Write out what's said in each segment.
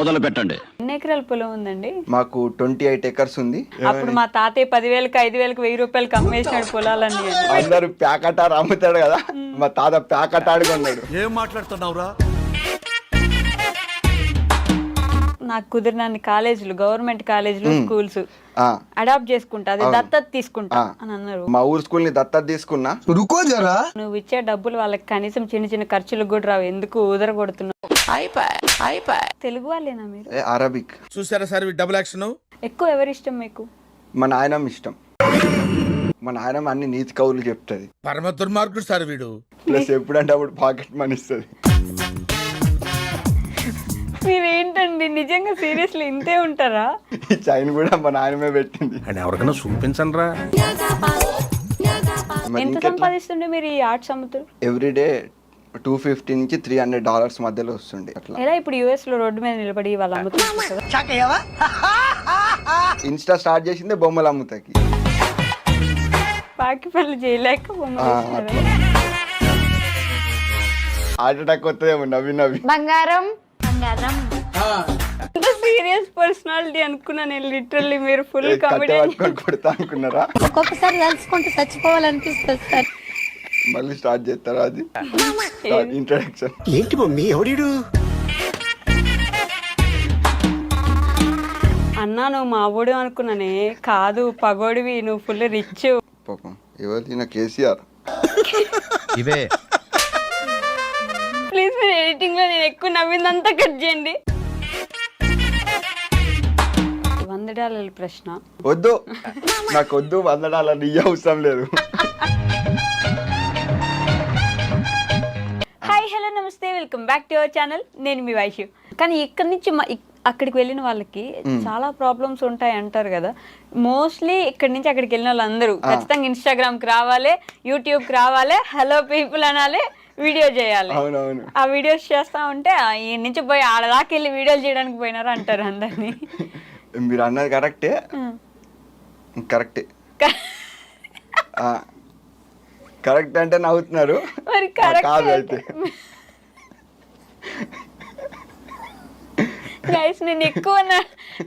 మొదలు పెట్టండి. ఎన్ని ఎకరాల పొలం ఉందండి? మాకు 28 acres ఉంది. అప్పుడు మా తాతయ్య 10,000కి 5,000కి 1000 రూపాయలకి అమ్మేసినాడు పొలాలన్నీ. అందరు ప్యాకటారు అమ్ముతాడు కదా, మా తాత ప్యాకటాడు కొన్నాడు. ఏం మాట్లాడుతున్నావురా? నాకు కుదిరినన్ని కాలేజీలు, గవర్నమెంట్ కాలేజీలు, స్కూల్స్ అడాప్ట్ చేసుకుంటా, అది దత్తత తీసుకుంటా అని అన్నారు. మా ఊరు స్కూల్ ని దత్తత తీసుకున్నా. నువ్వు ఇచ్చే డబ్బులు వాళ్ళకి కనీసం చిన్న చిన్న ఖర్చులకు కూడా రావు, ఎందుకు ఊదర కొడుతున్నావు? తెలుగు వాళ్ళేనా మీరు? అరబిక్. చూసారా సార్ డబుల్ యాక్షన్. ఎక్కువ ఎవరి ఇష్టం మీకు? మా నాయనమ్మ ఇష్టం. మా నాయనమ్మ అన్ని నీతి కవులు చెప్తుంది. పరమ దుర్మార్గుడు సార్ వీడు. ప్లస్ ఎప్పుడంటే అప్పుడు పాకెట్ మనీ ఇస్తుంది. మీరేంటండి నిజంగా సీరియస్లీ ఇంతే ఉంటారా? ఈ చైన్ కూడా మా నాయనమే పెట్టింది. అని ఎవరికైనా చూపించండి రా. ఎంత సంపాదిస్తుండే మీరు ఈ ఆర్ట్స్ అమ్ముతారు? ఎవ్రీడే $250 నుంచి $300 మధ్యలో వస్తుండే. అట్లా ఎలా ఇప్పుడు యుఎస్ లో రోడ్డు మీద నిలబడి వాళ్ళు అమ్ముతున్నారు? ఇన్స్టా స్టార్ట్ చేసిందే బొమ్మలు అమ్ముతాకి. పాకి పనులు చేయలేక హార్ట్ అటాక్ వస్తుందేమో నవ్వి నవ్వి. బంగారం సీరియస్ పర్సనాలిటీ అనుకున్నా నేను. లిటరల్లీ మీరు ఫుల్ కామెడీ కొడతా అనుకున్నారా? ఒక్కొక్కసారి తలుచుకుంటూ చచ్చిపోవాలనిపిస్తుంది సార్. మళ్ళీ స్టార్ట్ చేస్తారా? అది ఇంట్రడక్షన్. ఏంటి మమ్మీ ఎవడు? అన్నా నువ్వు మా ఊడు అనుకున్నానే, కాదు పగోడివి, నువ్వు ఫుల్ రిచ్. పాపం ఎవరు నా కేసీఆర్. ఇవే ప్లీజ్ మీరు ఎడిటింగ్ లో నేను ఎక్కువ నవ్విందంతా కట్ చేయండి. $100 ప్రశ్న వద్దు, నాకు వద్దు. $100 నీ అవసరం లేదు. హాయ్ హలో నమస్తే, welcome back to our channel. నేను మీ వైషు. కానీ ఇక్కడి నుంచి అక్కడికి వెళ్ళిన వాళ్ళకి చాలా ప్రాబ్లమ్స్ ఉంటాయి అంటారు కదా. మోస్ట్లీ ఇక్కడి నుంచి అక్కడికి వెళ్ళిన వాళ్ళందరూ ఖచ్చితంగా ఇన్స్టాగ్రామ్కి రావాలి, యూట్యూబ్కి రావాలి, హలో పీపుల్ అనాలి, వీడియో చేయాలి. ఆ వీడియోస్ చేస్తా ఉంటే ఈ నుంచి పోయి ఆడదాకా వెళ్ళి వీడియోలు చేయడానికి పోయినారు అంటారు అందరినీ. మీరు అన్నది కరెక్టే. కరెక్ట్ అంటే నవ్వుతున్నారు. మరి కాదు అయితే గైస్ నేను ఎక్కువ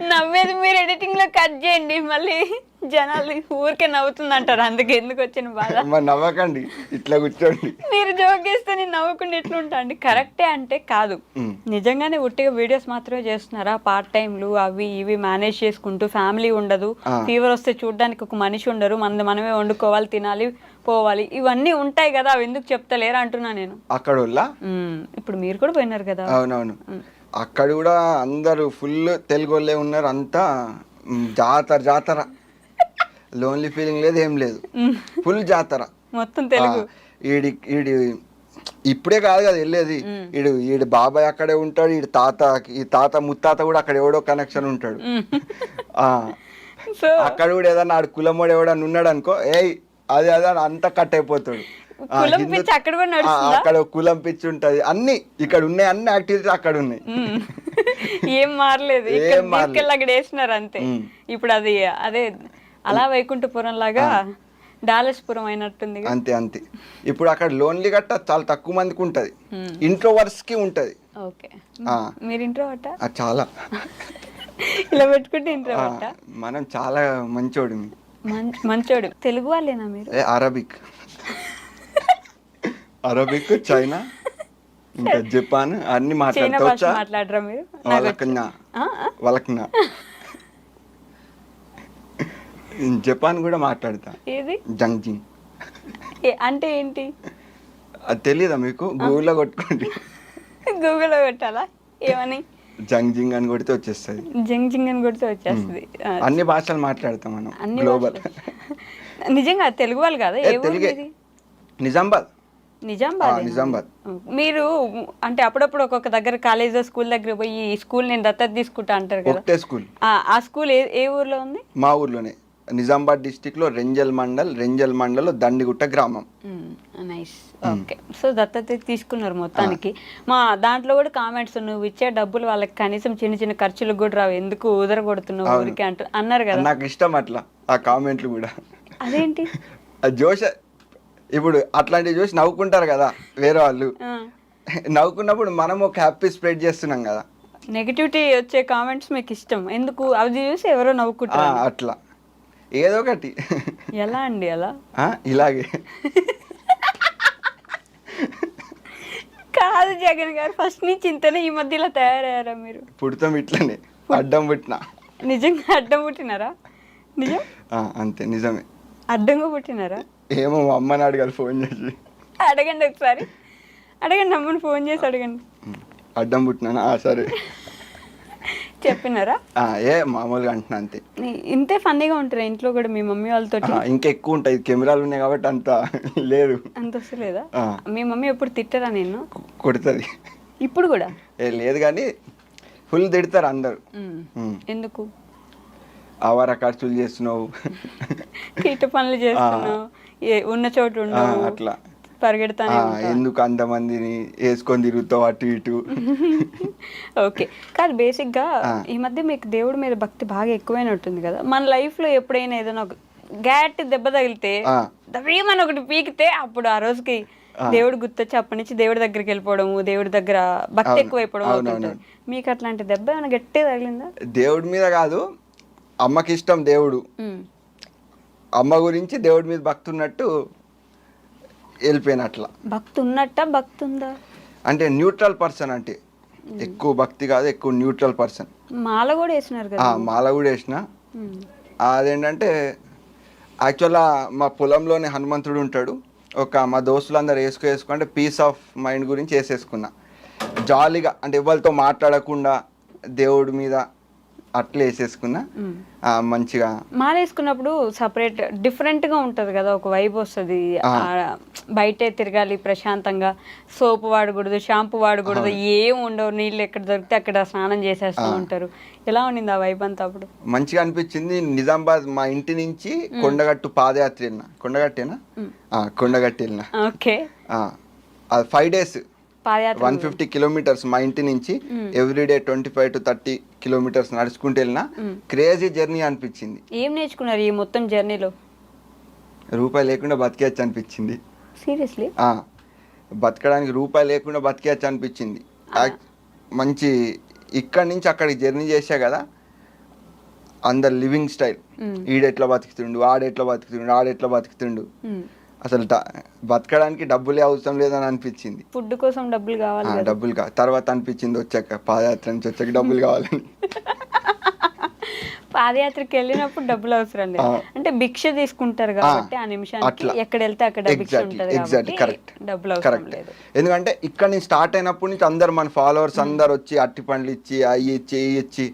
నవ్వేది మీరు ఎడిటింగ్ లో కట్ చేయండి, మళ్ళీ జనాలు ఊరికే నవ్వుతుంది అంటారు, అందుకే ఎందుకు వచ్చిన బాధ. నవ్వకండి, ఇట్లా కూర్చోండి. మీరు జోక్ వేస్తే నేను నవ్వకుండా ఎట్లుంటా అండి. కరెక్టే అంటే కాదు, నిజంగానే ఉట్టిగా వీడియోస్ మాత్రమే చేస్తున్నారా? పార్ట్ టైంలు అవి ఇవి మేనేజ్ చేసుకుంటూ, ఫ్యామిలీ ఉండదు, ఫీవర్ వస్తే చూడడానికి ఒక మనిషి ఉండరు, మనమే వండుకోవాలి, తినాలి, పోవాలి, ఇవన్నీ ఉంటాయి కదా, అవి ఎందుకు చెప్తలేరు అంటున్నా నేను. అక్కడ ఇప్పుడు మీరు కూడా పోయినారు కదా. అవునవును, అక్కడ కూడా అందరు ఫుల్ తెలుగు వాళ్ళే ఉన్నారు. అంతా జాతర, లోన్లీ ఫీలింగ్ లేదు, ఏం లేదు, ఫుల్ జాతర మొత్తం తెలుగు. ఈడి ఇప్పుడే కాదు కదా వెళ్ళేది, ఈడు బాబాయ్ అక్కడే ఉంటాడు, ఈ తాత ముత్తాత కూడా అక్కడ ఎవడో కనెక్షన్ ఉంటాడు. అక్కడ కూడా ఏదన్నా ఆడు కులమోడు ఎవడన్నా ఉన్నాడు అనుకో, అదే అంతా కట్ అయిపోతాడు. అక్కడ కులం పిచ్చి ఉంటది, అన్ని ఇక్కడ ఉన్నాయి, అన్ని యాక్టివిటీస్ అక్కడ ఉన్నాయి. ఏం మారలేదు, అక్కడ వేసినారు అంతే. ఇప్పుడు అది అదే అలా వైకుంఠపురం లాగా డాలస్పురం అయినట్టుంది. అంతే. ఇప్పుడు అక్కడ లోన్లీ గట్ట చాలా తక్కువ మందికి ఉంటది, ఇంట్రోవర్స్ కి ఉంటది. ఓకే, మీరు ఇంట్రోవర్టా? చాలా ఇలా పెట్టుకుంటే ఇంట్రోవర్టా? మనం చాలా మంచోడు. మంచోడు. తెలుగు వాళ్ళేనా మీరు? అరబిక్, చైనా, ఇంకా జపాన్ అన్ని మాట్లాడరా మీరు? వాళ్ళకి జపాన్ కూడా మాట్లాడతా. ఏది జంగ్జింగ్ అంటే ఏంటి? అది తెలీదా మీకు? గూగుల్లో కొట్టుకోండి. గూగుల్లో కొట్టాలా? ఏమని? జంగ్జింగ్ అని కొడితే వచ్చేస్తుంది. జంగ్జింగ్ అని కొడితే వచ్చేస్తుంది. అన్ని భాషలు మాట్లాడతాం మనం, గ్లోబల్. నిజంగా తెలుగు వాళ్ళు కాదా? నిజామాబాద్. మీరు అంటే అప్పుడప్పుడు ఒక్కొక్క దగ్గర కాలేజ్ స్కూల్ దగ్గర పోయి ఈ స్కూల్ నేను దత్తత తీసుకుంటా అంటారు కదా. ఒకటే స్కూల్. ఆ స్కూల్ ఏ ఊర్లో ఉంది? మా ఊర్లోనే, నిజామాబాద్ డిస్టిక్ లో రెంజల్ మండల్ దండిగుట్ట గ్రామం. నైస్. ఓకే, సో దత్తత తీసుకున్నారు మొత్తానికి. మా దాంట్లో కూడా కామెంట్స్, నువ్వు ఇచ్చే డబ్బులు వాళ్ళకి కనీసం చిన్న చిన్న ఖర్చులకు కూడా రావు, ఎందుకు ఊదర కొడుతున్నావు ఊరికి అన్నారు కదా. నాకు ఇష్టం అట్లా ఆ కామెంట్లు కూడా. అదేంటి జోష, ఇప్పుడు అట్లాంటివి చూసి నవ్వుకుంటారు కదా వేరే వాళ్ళు, నవ్వుకున్నప్పుడు మనం ఒక హ్యాపీ స్ప్రెడ్ చేస్తున్నాం కదా, నెగటివిటీ వచ్చే కామెంట్స్ మీకు ఇష్టం ఎందుకు? అవి చూసి ఎవరో నవ్వుకుంటారు. అట్లా ఏదో ఒకటి. ఎలా అండి అలా? ఇలాగే కాదు జగన్ గారు, ఫస్ట్ నుంచి ఇంతనే, ఈ మధ్యలో తయారయ్యారా మీరు? పుడతాం ఇట్లనే, అడ్డం పుట్టినా. నిజంగా అడ్డం పుట్టినారా? నిజం? అంతే, నిజమే. అడ్డంగా పుట్టినారా? ఏమో మా అమ్మని అడగాలి ఫోన్ చేసి. అడగండి ఒకసారి, అడగండి, అమ్మని ఫోన్ చేసి అడగండి. అడ్డం పుట్టినా? సరే చెప్పినారా? మామూలుగా అంటున్నా అంతే. ఇంతే ఫన్నీగా ఉంటారా ఇంట్లో కూడా మీ మమ్మీ వాళ్ళతో? ఇంకా ఎక్కువ ఉంటాయి, కెమెరాలు ఉన్నాయి కాబట్టి అంత లేదు. అంత వస్తలేదా? మీ మమ్మీ ఎప్పుడు తిట్టరా నేను? కొడుతుంది. ఇప్పుడు కూడా లేదు కానీ ఫుల్ తిడతారు అందరు. ఎందుకు? ఆవార ఖర్చులు చేస్తున్నావు, తీట పనులు చేస్తున్నావు, ఉన్న చోటు ఉండవు, అట్లా పరిగెడతానే, ఎందుకు అంతమందిని వేసుకొని తిరుగుతావు అటు ఇటు. ఓకే. కాదు, బేసిక్గా ఈ మధ్య మీకు దేవుడి మీద భక్తి బాగా ఎక్కువైనట్టుంది కదా. మన లైఫ్లో ఎప్పుడైనా ఏదైనా ఒక గ్యాట్ దెబ్బ తగిలితే దవ్వేమని ఒకటి పీకితే అప్పుడు ఆ రోజుకి దేవుడు గుర్తొచ్చి అప్పటి నుంచి దేవుడి దగ్గరికి వెళ్ళిపోవడము, దేవుడి దగ్గర భక్తి ఎక్కువైపోవడం అవుతుంది. మీకు అట్లాంటి దెబ్బ ఏమైనా గట్టిగా తగిలిందా? దేవుడి మీద కాదు, అమ్మకి ఇష్టం దేవుడు, అమ్మ గురించి దేవుడి మీద భక్తి ఉన్నట్టు వెళ్ళిపోయిన. అట్లా భక్తి ఉన్నట్ట, భక్తి ఉందా అంటే న్యూట్రల్ పర్సన్, అంటే ఎక్కువ భక్తి కాదు, ఎక్కువ న్యూట్రల్ పర్సన్. మాల కూడా వేసినారు కదా? మాల కూడా వేసిన. అదేంటంటే యాక్చువల్గా మా పొలంలోనే హనుమంతుడు ఉంటాడు. మా దోస్తులందరూ వేసుకుంటే పీస్ ఆఫ్ మైండ్ గురించి వేసేసుకున్నా, జాలీగా, అంటే ఎవరితో మాట్లాడకుండా దేవుడి మీద అట్లా వేసేసుకున్నా. మంచిగా మాల వేసుకున్నప్పుడు సపరేట్ డిఫరెంట్గా ఉంటుంది కదా, ఒక వైబ్ వస్తుంది. బయటే తిరగాలి ప్రశాంతంగా, సోపు వాడకూడదు, షాంపూ వాడకూడదు, ఏం ఉండవు, నీళ్ళు ఎక్కడ దొరికితే అక్కడ స్నానం చేసేస్తూ ఉంటారు. ఎలా ఉండింది ఆ వైబ్ అంతా? అప్పుడు మంచిగా అనిపించింది. నిజామాబాద్ మా ఇంటి నుంచి కొండగట్టు పాదయాత్ర వెళ్ళిన. కొండగట్టేనా? కొండగట్టు వెళ్ళిన. ఓకే. అది 5 days, 150 kilometers మా ఇంటి నుంచి. ఎవ్రీడే 25 to 30 kilometers నడుచుకుంటూ వెళ్ళినా. క్రేజీ జర్నీ అనిపించింది. ఏం నేర్చుకున్నారు ఈ మొత్తం జర్నీలో? రూపాయి లేకుండా బతికేయచ్చు అనిపించింది. సీరియస్లీ? బతకడానికి రూపాయి లేకుండా బతికేయచ్చు అనిపించింది. మంచి ఇక్కడి నుంచి అక్కడికి జర్నీ చేసా కదా, అందరు లివింగ్ స్టైల్, ఈడెట్లా బతుకుతుండు, ఆడెట్లా బతుకుతుండు, అసలు బతకడానికి డబ్బులే అవసరం లేదని అనిపించింది. ఫుడ్ కోసం డబ్బులు కావాలి, డబ్బులు తర్వాత అనిపించింది వచ్చాక, పాదయాత్ర నుంచి వచ్చాక డబ్బులు కావాలని. పాదయాత్రకి వెళ్ళినప్పుడు డబ్బులు అవసరం లేదు, అంటే భిక్ష తీసుకుంటారు కాబట్టి ఆ నిమిషానికి ఎక్కడ వెళ్తే అక్కడ భిక్ష ఉంటుంది కాబట్టి డబ్బులు అవసరం లేదు. ఎందుకంటే ఇక్కడ నుంచి స్టార్ట్ అయినప్పటి నుంచి అందరు మన ఫాలోవర్స్ అందరు వచ్చి అట్టి పండ్లు ఇచ్చి అయ్యి ఇచ్చి ఇచ్చి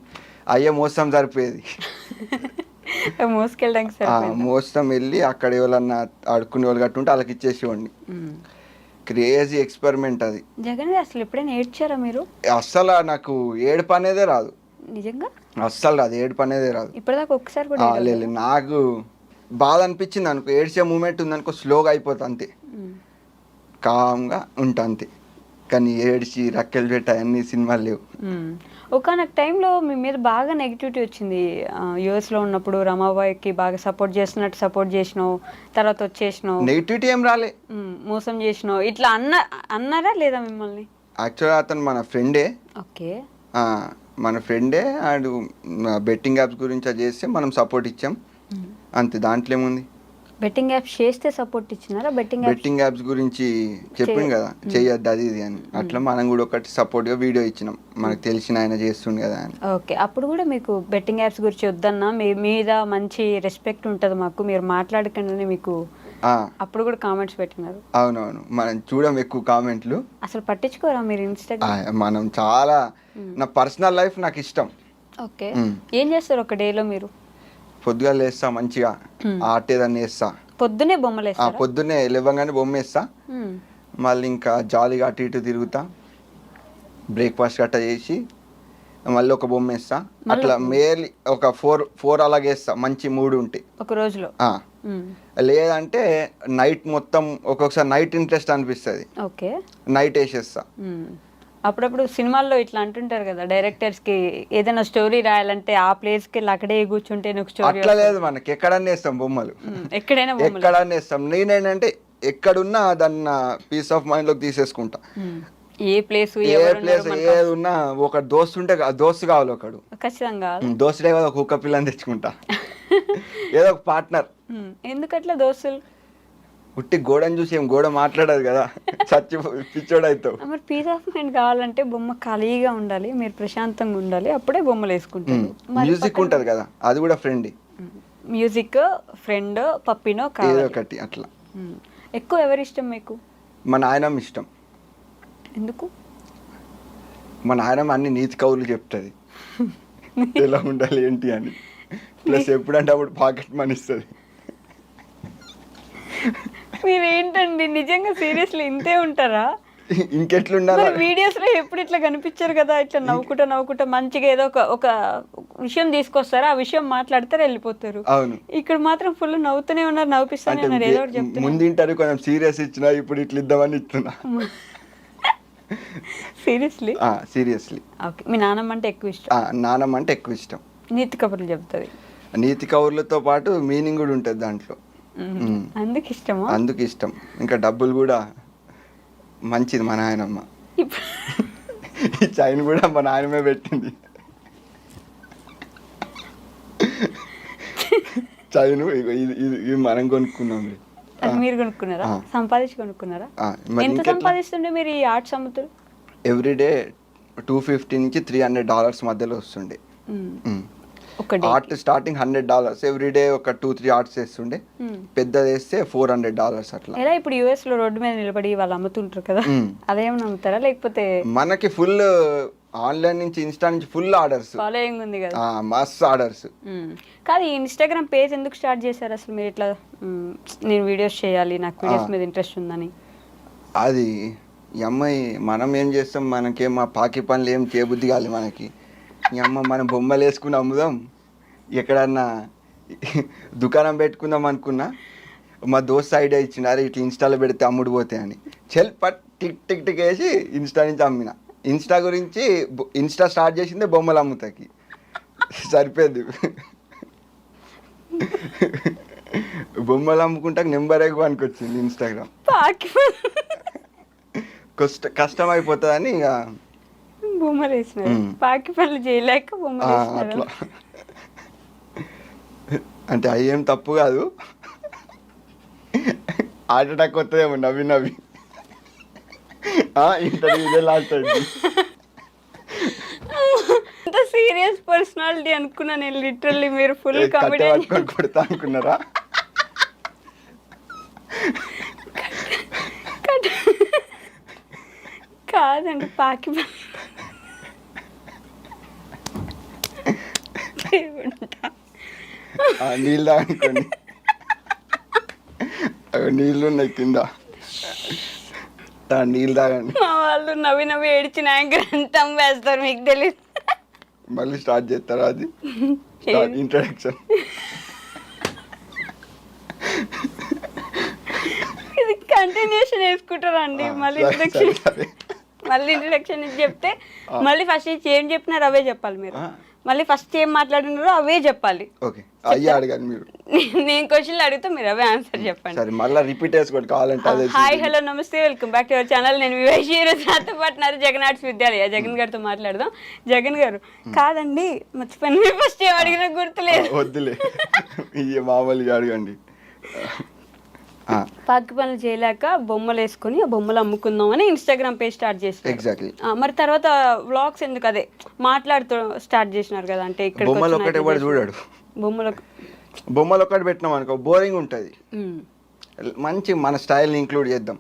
అయ్యే మోసం సరిపోయేది. మోసం వెళ్ళి అక్కడ ఎవరన్నా అడుక్కునే వాళ్ళు కట్టుంటే వాళ్ళకి ఇచ్చేసేవాడిని. క్రేజీ ఎక్స్పెరిమెంట్ అది. జగన్ అసలు ఎప్పుడైనా ఏడ్చారా మీరు? అస్సలు నాకు ఏడుపు అనేదే రాదు. నిజంగా అస్సలు రాదు, ఏడుపు అనేదే రాదు. ఇప్పటిదాకా ఒక్కసారి కూడా లేదు. నాకు బాధ అనిపించింది అనుకో, ఏడ్చే మూమెంట్ ఉందనుకో, స్లోగా అయిపోతా అంతే, కామ్గా ఉంటా అంతే. కానీ ఏడ్చి రక్కెలు పెట్ట అన్ని సినిమాలు లేవు. ఒకనొక టైంలో మీ మీద బాగా నెగిటివిటీ వచ్చింది. యూఎస్లో ఉన్నప్పుడు రమాబాయికి బాగా సపోర్ట్ చేసినావు, తర్వాత వచ్చేసినావు. నెగిటివిటీ ఏం రాలే, మోసం చేసినావు ఇట్లా అన్నారా లేదా మిమ్మల్ని? యాక్చువల్గా అతను మన ఫ్రెండే. ఓకే. మన ఫ్రెండే. అండ్ బెట్టింగ్ యాప్స్ గురించి అది చేస్తే మనం సపోర్ట్ ఇచ్చాం అంతే, దాంట్లో ఏముంది. బెట్టింగ్ యాప్స్ చేస్తే సపోర్ట్ ఇచ్చినారా? బెట్టింగ్ యాప్స్ గురించి చెప్పింది కదా, చెయ్యొద్దు అది ఇది అని, అట్లా మనం కూడా ఒకటి సపోర్ట్గా వీడియో ఇచ్చినాం, మనకు తెలిసిన ఆయన చేస్తుండే కదా అని. ఓకే. అప్పుడు కూడా మీకు బెట్టింగ్ యాప్స్ గురించి వద్దన్నా, మీ మీద మంచి రెస్పెక్ట్ ఉంటుంది మాకు, మీరు మాట్లాడకుండానే మీకు అప్పుడు కూడా కామెంట్స్ పెట్టినారు. అవునవును, మనం చూడం ఎక్కువ కామెంట్లు. అసలు పట్టించుకోరా మీరు ఇన్స్టాగ్రామ్? మనం చాలా, నా పర్సనల్ లైఫ్ నాకు ఇష్టం. ఓకే. ఏం చేస్తారు ఒక డేలో మీరు? పొద్దుగా లేస్తా, మంచిగా ఆర్ట్ ఏదన్నా వేస్తా, పొద్దునే బొమ్మలు వేస్తా, పొద్దున్నే లేవగానే బొమ్మ వేస్తా, మళ్ళీ ఇంకా జాలీగా అటు ఇటు తిరుగుతా, బ్రేక్ఫాస్ట్ గట్ట చేసి మళ్ళీ ఒక బొమ్మ వేస్తా. అట్లా మేర్లీ ఒక 4 అలాగే వేస్తా, మంచి మూడు ఉంటే ఒక రోజులో. లేదంటే నైట్ మొత్తం, ఒక్కొక్కసారి నైట్ ఇంట్రెస్ట్ అనిపిస్తుంది, ఓకే, నైట్ వేసేస్తా. అప్పుడప్పుడు సినిమాల్లో ఇట్లా అంటుంటారు కదా డైరెక్టర్స్ కి, ఏదైనా స్టోరీ రాయాలంటే ఆ ప్లేస్ కి అక్కడే కూర్చుంటే స్టోరీ. అట్లా లేదు, మనకి ఎక్కడన్నా వేస్తాం బొమ్మలు, ఎక్కడన్నా వేస్తాం. నేనేంటంటే ఎక్కడున్నా దాన్ని పీస్ ఆఫ్ మైండ్ లోకి తీసేసుకుంటా. ఏ ప్లేస్ ఏ ప్లేస్ ఏది ఉన్నా ఒక దోస్తు ఉంటే దోస్తు కావాలి ఒకడు. ఖచ్చితంగా దోస్తుడే కదా, ఒక కుక్క పిల్లని తెచ్చుకుంటా. ఏదో ఒక పార్ట్నర్. ఎందుకట్లా దోస్తులు? ఉట్టి గోడని చూసి ఏం గోడ మాట్లాడదు కదా, చచ్చి పిచ్చోడు అవుతావు. మరి పీస్ ఆఫ్ మైండ్ కావాలంటే బొమ్మ ఖాళీగా ఉండాలి, మీరు ప్రశాంతంగా ఉండాలి, అప్పుడే బొమ్మలు వేసుకుంటారు. మ్యూజిక్ ఉంటది కదా, అది కూడా ఫ్రెండ్. మ్యూజిక్, ఫ్రెండ్, పప్పినో కావాలి. ఏదో ఒకటి అట్లా. ఎక్కువ ఎవరి ఇష్టం మీకు? మా నాయనమ్మ ఇష్టం. ఎందుకు? మా నాయనమ్మ అన్ని నీతి కవులు చెప్తుంది, ఎలా ఉండాలి ఏంటి అని. ప్లస్ ఎప్పుడంటే అప్పుడు పాకెట్ మనీ ఇస్తుంది. మీరేంటండి నిజంగా సీరియస్లీ ఇంతే ఉంటారా? ఇంకెట్లుండాలి? వీడియోస్ లో ఎప్పుడు ఇట్లా కనిపించారు కదా, ఇట్లా నవ్వుకుంటా మంచిగా ఏదో ఒక విషయం తీసుకొస్తారు, ఆ విషయం మాట్లాడతారు, వెళ్ళిపోతారు. అవును. ఇక్కడ మాత్రం ఫుల్ నవ్వుతూనే ఉన్నారు, నవ్విస్తూనే ఉన్నారు, ఏదో ఒకటి చెప్తున్నారు. ముందు ఇంటర్వ్యూ కొంచెం సీరియస్ ఇచ్చినా, ఇప్పుడు ఇట్లా ఇద్దామని ఇస్తున్నా. సీరియస్లీ? సీరియస్లీ. ఓకే. మీ నాన్నమ్మ అంటే ఎక్కువ ఇష్టం? నానమ్మ అంటే ఎక్కువ ఇష్టం. నీతి కబుర్లు చెప్తుంది. నీతి కబుర్లతో పాటు మీనింగ్ కూడా ఉంటుంది దాంట్లో. అందుకు ఇష్టమా? అందుకు ఇష్టం. ఇంకా డబ్బులు కూడా మంచిది మా నాయనమ్మ. ఈ చైన్ కూడా మా నాయనమే పెట్టింది. చైన్ ఇది మనం కొనుక్కున్నాం. అది మీరు కొనుక్కున్నారా? సంపాదించి కొనుక్కున్నారా? ఎంత సంపాదిస్తుండే మీరు ఈ ఆర్ట్స్ అమ్ముతారు? ఎవ్రీడే $250 నుంచి $300 మధ్యలో వస్తుండే. ఆర్ట్ స్టార్టింగ్ $100, ఎవ్రీడే ఒక 2-3 ఆర్ట్స్ వేస్తుండే. పెద్దది వేస్తే $400 అట్లా. ఎలా ఇప్పుడు యుఎస్ లో రోడ్డు మీద నిలబడి వాళ్ళు అమ్ముతుంటారు కదా, అదేమన్నా అమ్ముతారా? లేకపోతే మనకి ఫుల్ ఆన్లైన్ నుంచి, ఇన్స్టా నుంచి ఫుల్ ఆర్డర్స్, ఫాలోయింగ్ ఉంది కదా, మస్తు ఆర్డర్స్. కాదు, ఈ ఇన్స్టాగ్రామ్ పేజ్ ఎందుకు స్టార్ట్ చేశారు అసలు మీరు? ఇట్లా నేను వీడియోస్ చేయాలి, నాకు వీడియోస్ మీద ఇంట్రెస్ట్ ఉందని. అది ఈ అమ్మాయి మనం ఏం చేస్తాం, మనకేం మా పాకి పనులు ఏం చేయబుద్ధి కాదు మనకి. ఈ అమ్మ మనం బొమ్మలు వేసుకుని అమ్ముదాం, ఎక్కడన్నా దుకాణం పెట్టుకుందాం అనుకున్నా, మా దోస్త్ ఐడియా ఇచ్చిండు, అరే ఇట్లా ఇన్స్టాలో పెడితే అమ్ముడు పోతాయి అని. పట్ టిక్ టిక్ టిక్ వేసి ఇన్స్టా నుంచి అమ్మిన. ఇన్స్టా గురించి ఇన్స్టా స్టార్ట్ చేసిందే బొమ్మలు అమ్ముతాకి, సరిపోద్ది. బొమ్మలు అమ్ముకుంటా నెంబర్ ఎక్కువ అనుకొచ్చింది ఇన్స్టాగ్రామ్. కష్టం అయిపోతుందని ఇక బొమ్మలు వేసినారు. పాకి పనులు చేయలేక బొమ్మలు అట్లా. అంటే అవి ఏం తప్పు కాదు, హార్ట్ అటాక్ వస్తుందేమో నవ్వి నవ్వి. ఇంటర్వ్యూ ఇదే లాస్ట్ అయింది. అంత సీరియస్ పర్సనాలిటీ అనుకున్నా నేను లిటరల్లీ. మీరు ఫుల్ కామెడీ కొడతా అనుకున్నారా? కాదండి, పాకి నీళ్ళు తాగనుకోండి, నీళ్ళు ఉన్నాయి కింద, నీళ్ళు తాగండి. మా వాళ్ళు నవ్వి నవ్వి ఏడిచిన యాంకర్ అంతా వేస్తారు, మీకు తెలియదు. మళ్ళీ స్టార్ట్ చేస్తారా? అది ఇంట్రడక్షన్. ఇది కంటిన్యూషన్ వేసుకుంటారా అండి? మళ్ళీ ఇంట్రడక్షన్ చెప్తే మళ్ళీ ఫస్ట్ ఏం చెప్పినారు అవే చెప్పాలి మీరు. మళ్ళీ ఫస్ట్ ఏం మాట్లాడినారో అవే చెప్పాలి. ఓకే, అయ్యే అడగాలి మీరు. నేను క్వశ్చన్లు అడిగితే మీరు అవే ఆన్సర్ చెప్పండి. సరే, మళ్ళీ రిపీట్ చేసుకోండి కావాలంటే. హాయ్, హలో, నమస్తే, welcome back to our channel. నేను మీ వైషి. ఈరోజు నాతో పాటు ఉన్నారు జగన్ ఆర్ట్స్ విద్యాలయ. జగన్ గారితో మాట్లాడదాం. జగన్ గారు, కాదండి మర్చిపోయిన, మీరు ఫస్ట్ ఏం అడిగినా గుర్తులేదు. వద్దులే, ఇవి మామూలుగా అడగండి. పాకి పనులు చేయలేక బొమ్మలు వేసుకొని ఆ బొమ్మలు అమ్ముకుందాం అని ఇన్స్టాగ్రామ్ పేజ్ స్టార్ట్ చేశారు. ఎగ్జాక్ట్లీ. మరి తర్వాత వ్లాగ్స్ ఎందుకు అదే మాట్లాడుతూ స్టార్ట్ చేసినారు కదా? అంటే ఇక్కడ బొమ్మలు ఒకటి ఎవరు చూడాడు, బొమ్మలు ఒకటి పెట్టినాం అనుకో బోరింగ్ ఉంటుంది. మంచి మన స్టైల్ని ఇంక్లూడ్ చేద్దాం,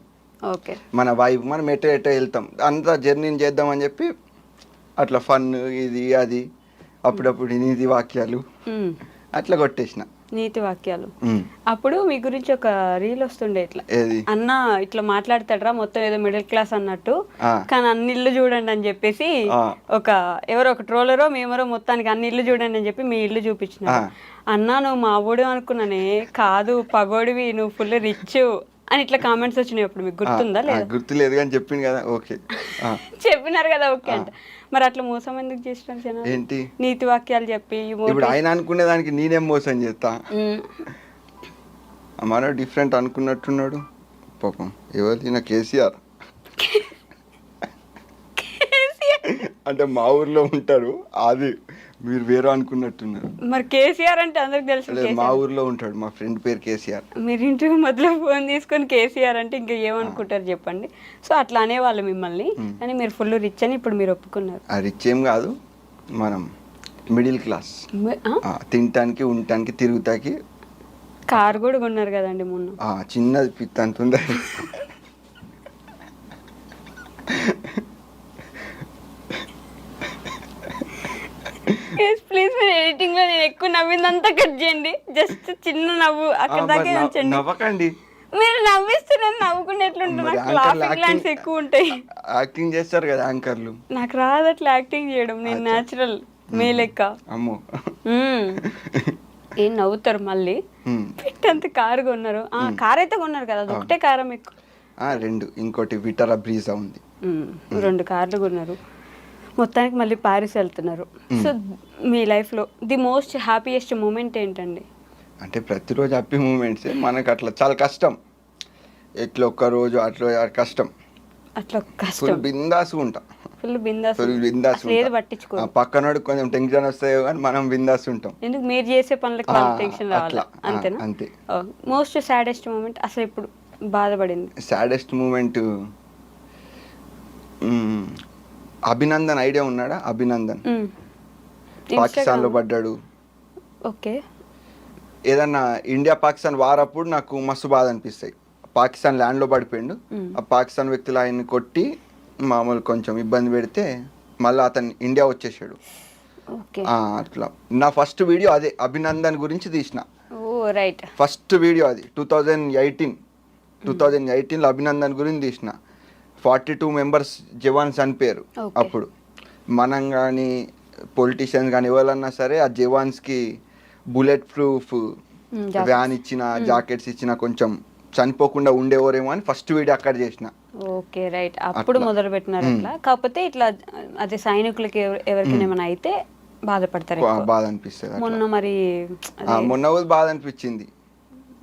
ఓకే, మన వైబ్, మనం ఎటో వెళ్తాం, అంతా జర్నీని చేద్దాం అని చెప్పి అట్లా ఫన్ ఇది అది, అప్పుడప్పుడు నీతి వాక్యాలు అట్లా కొట్టేసిన. నీతి వాక్యాలు. అప్పుడు మీ గురించి ఒక రీల్ వస్తుండే, ఇట్లా అన్న ఇట్లా మాట్లాడతాడరా మొత్తం ఏదో మిడిల్ క్లాస్ అన్నట్టు, కానీ అన్ని ఇల్లు చూడండి అని చెప్పేసి ఎవరో ఒక ట్రోలరో మేమరో మొత్తానికి అన్ని ఇల్లు చూడండి అని చెప్పి మీ ఇల్లు చూపించిన. అన్నా నువ్వు మా ఊడు అనుకున్నానే, కాదు పగోడివి, నువ్వు ఫుల్ రిచ్ అని ఇట్లా కామెంట్స్ వచ్చినాయి. అప్పుడు మీకు గుర్తుందా? లేదా? గుర్తులేదు కానీ చెప్పింది కదా. ఓకే, చెప్పినారు కదా. ఓకే అంటే మరి అట్లా మోసం ఎందుకు చేసినారు? ఏంటి నీతి వాక్యాలు చెప్పి ఇప్పుడు ఆయన అనుకునే దానికి నేనేం మోసం చేస్తా? మన డిఫరెంట్ అనుకున్నట్టున్నాడు పాపం. ఎవరు? కేసీఆర్. అంటే మా ఊర్లో ఉంటారు, అది మీరు వేరే అనుకున్నట్టున్నారు. మరి కేసీఆర్ అంటే అందరికి తెలుసు. లేదు, మా ఊర్లో ఉంటాడు, మా ఫ్రెండ్ పేరు కేసీఆర్. మీరు ఇంటికి మొదలు ఫోన్ తీసుకొని కేసీఆర్ అంటే ఇంకా ఏమనుకుంటారు చెప్పండి. సో అట్లా అనేవాళ్ళు మిమ్మల్ని, కానీ మీరు ఫుల్ రిచ్ అని ఇప్పుడు మీరు ఒప్పుకున్నారు. ఆ రిచ్ ఏం కాదు, మనం మిడిల్ క్లాస్. తినటానికి ఉండటానికి తిరుగుతాకి కార్ కూడా కొన్నారు కదండి మొన్న. చిన్నది పిత్తంత ఉంది. ప్లీజ్ మీరు ఎడిటింగ్ లో నేను ఎక్కువ నవ్విందంతా కట్ చేయండి, జస్ట్ చిన్న నవ్వు అక్కడ దాకా ఉంచండి. నవ్వకండి, మీరు నవ్విస్తున్నారు, నవ్వుకునే ఎట్లుంటుంది, క్లాపింగ్ లాంటివి ఎక్కువ ఉంటాయి. యాక్టింగ్ చేస్తారు కదా యాంకర్లు. నాకు రాదు అట్లా యాక్టింగ్ చేయడం, నేను న్యాచురల్ మే లెక్క. అమ్మో, ఏం నవ్వుతారు మళ్ళీ. పెట్టంత కారు కొన్నారు. కార్ అయితే కొన్నారు కదా, అది ఒకటే కారా మీకు? 2, ఇంకోటి విటారా బ్రీజా ఉంది. 2 కార్లు కొన్నారు. మొత్తానికి మళ్ళీ ప్యారిస్ వెళ్తున్నారు. సో మీ లైఫ్లో ది మోస్ట్ హ్యాపీయెస్ట్ మూమెంట్ ఏంటండి? అంటే ప్రతిరోజు హ్యాపీ మూమెంట్స్, మనకు అట్లా చాలా కష్టం. ఎట్లా ఒక్కరోజు అట్లా కష్టం, అట్లా కష్టం. ఫుల్ బిందాస్ ఉంటా, ఫుల్ బిందాస్, ఫుల్ బిందాస్. ఏది పట్టించుకో. పక్కనోడు కొంచెం టెన్షన్ వస్తాయో కానీ మనం బిందాస్ ఉంటాం. ఎందుకు మీరు చేసే పనులకు టెన్షన్ రావాలి, అంతేనా? అంతే. మోస్ట్ సాడెస్ట్ మూమెంట్ అసలు ఇప్పుడు బాధపడింది? సాడెస్ట్ మూమెంట్ అభినందన్, ఐడియా ఉన్నాడా? అభినందన్ పాకిస్తాన్ లో పడ్డాడు. ఓకే. ఏదన్నా ఇండియా పాకిస్తాన్ వారప్పుడు నాకు మస్తు బాధ అనిపిస్తాయి. పాకిస్తాన్ ల్యాండ్ లో పడిపోయిండు, ఆ పాకిస్తాన్ వ్యక్తులు ఆయన్ని కొట్టి మామూలు కొంచెం ఇబ్బంది పెడితే మళ్ళీ అతను ఇండియా వచ్చేసాడు. అట్లా నా ఫస్ట్ వీడియో అదే, అభినందన్ గురించి తీసిన. రైట్, ఫస్ట్ వీడియో అది 2018లో అభినందన్ గురించి తీసిన. 42 మెంబర్స్ జవాన్స్ చనిపోయారు అప్పుడు. మనం కానీ పొలిటీషియన్స్ కానీ ఎవరన్నా సరే ఆ జవాన్స్కి బుల్లెట్ ప్రూఫ్ వ్యాన్ ఇచ్చిన, జాకెట్స్ ఇచ్చిన, కొంచెం చనిపోకుండా ఉండేవారేమో అని ఫస్ట్ వీడియో అక్కడ చేసిన. Okay, right. అప్పుడు మొదలు పెట్టినారు అట్లా. కాకపోతే ఇట్లా అదే సైనికులకి ఎవరికైనా ఏమైనా అయితే బాధపడతారు, బాధ అనిపిస్తుంది. మొన్న మరి మొన్న బాధ అనిపించింది.